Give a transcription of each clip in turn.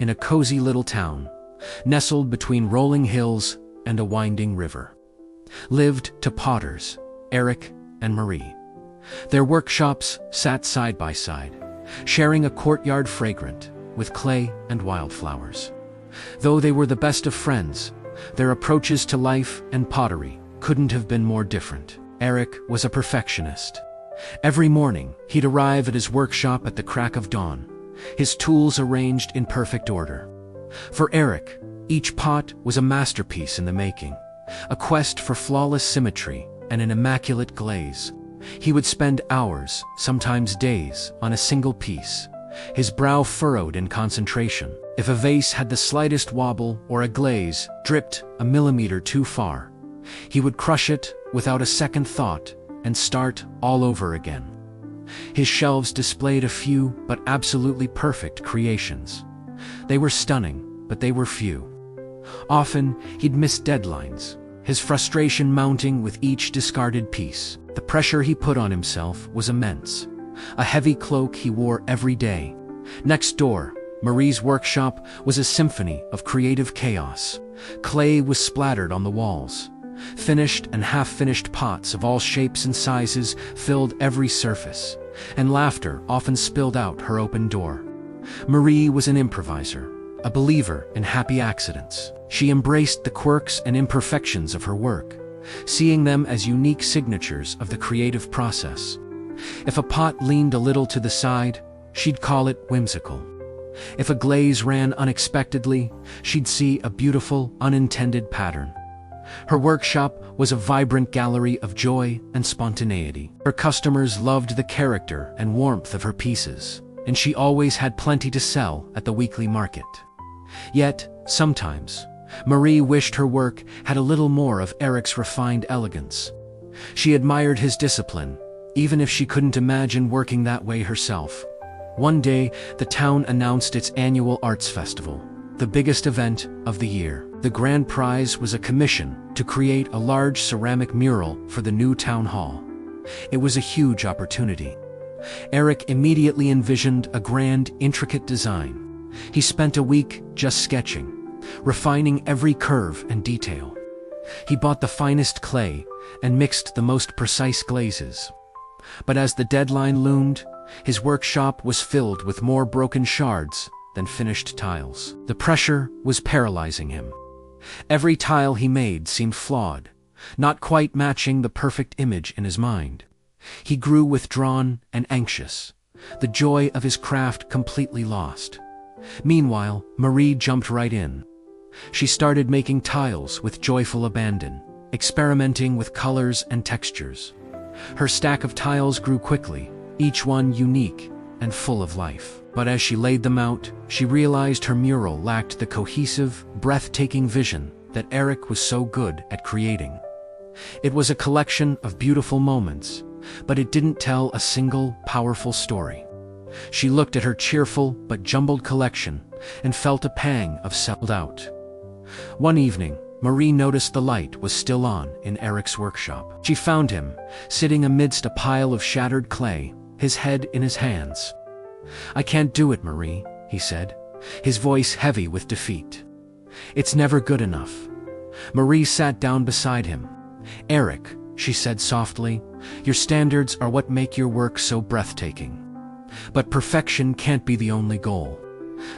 in a cozy little town, nestled between rolling hills and a winding river, lived two potters, Éric and Marie. Their workshops sat side by side, sharing a courtyard fragrant with clay and wildflowers. Though they were the best of friends, their approaches to life and pottery couldn't have been more different. Éric was a perfectionist. Every morning, he'd arrive at his workshop at the crack of dawn, his tools arranged in perfect order. For Éric, each pot was a masterpiece in the making, a quest for flawless symmetry and an immaculate glaze. He would spend hours, sometimes days, on a single piece, his brow furrowed in concentration. If a vase had the slightest wobble or a glaze dripped a millimeter too far, he would crush it without a second thought and start all over again. His shelves displayed a few but absolutely perfect creations. They were stunning, but they were few. Often, he'd miss deadlines, his frustration mounting with each discarded piece. The pressure he put on himself was immense, a heavy cloak he wore every day. Next door, Marie's workshop was a symphony of creative chaos. Clay was splattered on the walls. Finished and half-finished pots of all shapes and sizes filled every surface, and laughter often spilled out her open door. Marie was an improviser, a believer in happy accidents. She embraced the quirks and imperfections of her work, seeing them as unique signatures of the creative process. If a pot leaned a little to the side, she'd call it whimsical. If a glaze ran unexpectedly, she'd see a beautiful, unintended pattern. Her workshop was a vibrant gallery of joy and spontaneity. Her customers loved the character and warmth of her pieces, and she always had plenty to sell at the weekly market. Yet, sometimes, Marie wished her work had a little more of Éric's refined elegance. She admired his discipline, even if she couldn't imagine working that way herself. One day, the town announced its annual arts festival, the biggest event of the year. The grand prize was a commission to create a large ceramic mural for the new town hall. It was a huge opportunity. Éric immediately envisioned a grand, intricate design. He spent a week just sketching, refining every curve and detail. He bought the finest clay and mixed the most precise glazes. But as the deadline loomed, his workshop was filled with more broken shards than finished tiles. The pressure was paralyzing him. Every tile he made seemed flawed, not quite matching the perfect image in his mind. He grew withdrawn and anxious, the joy of his craft completely lost. Meanwhile, Marie jumped right in. She started making tiles with joyful abandon, experimenting with colors and textures. Her stack of tiles grew quickly, each one unique and full of life. But as she laid them out, she realized her mural lacked the cohesive, breathtaking vision that Éric was so good at creating. It was a collection of beautiful moments, but it didn't tell a single, powerful story. She looked at her cheerful but jumbled collection and felt a pang of self-doubt. One evening, Marie noticed the light was still on in Éric's workshop. She found him, sitting amidst a pile of shattered clay, his head in his hands. "I can't do it, Marie," he said, his voice heavy with defeat. "It's never good enough." Marie sat down beside him. "Éric," she said softly, "your standards are what make your work so breathtaking. But perfection can't be the only goal.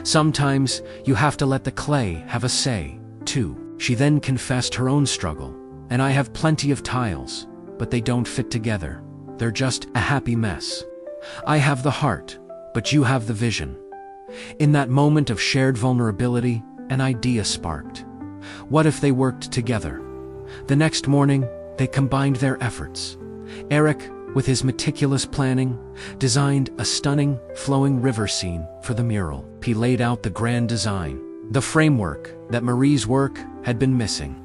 Sometimes you have to let the clay have a say, too." She then confessed her own struggle. "And I have plenty of tiles, but they don't fit together. They're just a happy mess. I have the heart, but you have the vision." In that moment of shared vulnerability, an idea sparked. What if they worked together? The next morning, they combined their efforts. Éric, with his meticulous planning, designed a stunning, flowing river scene for the mural. He laid out the grand design, the framework that Marie's work had been missing.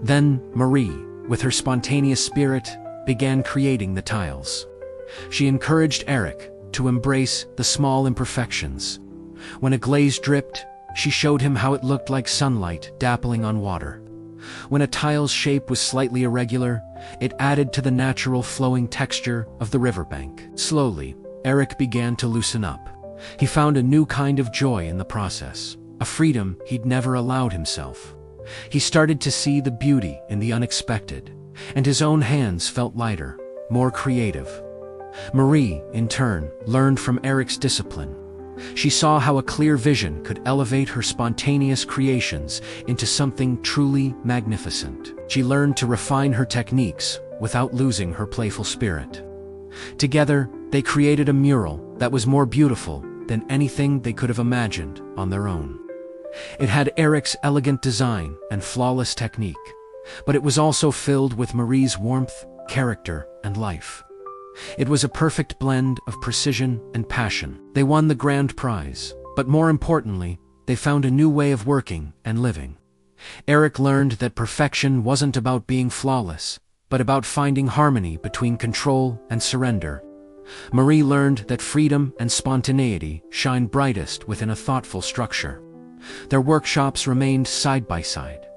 Then Marie, with her spontaneous spirit, began creating the tiles. She encouraged Éric to embrace the small imperfections. When a glaze dripped, she showed him how it looked like sunlight dappling on water. When a tile's shape was slightly irregular, it added to the natural flowing texture of the riverbank. Slowly, Éric began to loosen up. He found a new kind of joy in the process. a freedom he'd never allowed himself. He started to see the beauty in the unexpected, and his own hands felt lighter, more creative. Marie, in turn, learned from Éric's discipline. She saw how a clear vision could elevate her spontaneous creations into something truly magnificent. She learned to refine her techniques without losing her playful spirit. Together, they created a mural that was more beautiful than anything they could have imagined on their own. It had Éric's elegant design and flawless technique, but it was also filled with Marie's warmth, character, and life. It was a perfect blend of precision and passion. They won the grand prize, but more importantly, they found a new way of working and living. Éric learned that perfection wasn't about being flawless, but about finding harmony between control and surrender. Marie learned that freedom and spontaneity shine brightest within a thoughtful structure. Their workshops remained side by side,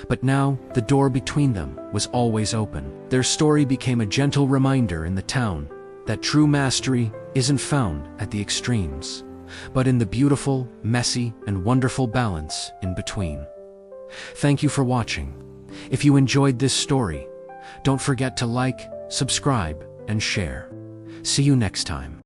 but now the door between them was always open. Their story became a gentle reminder in the town that true mastery isn't found at the extremes, but in the beautiful, messy, and wonderful balance in between. Thank you for watching. If you enjoyed this story, don't forget to like, subscribe, and share. See you next time.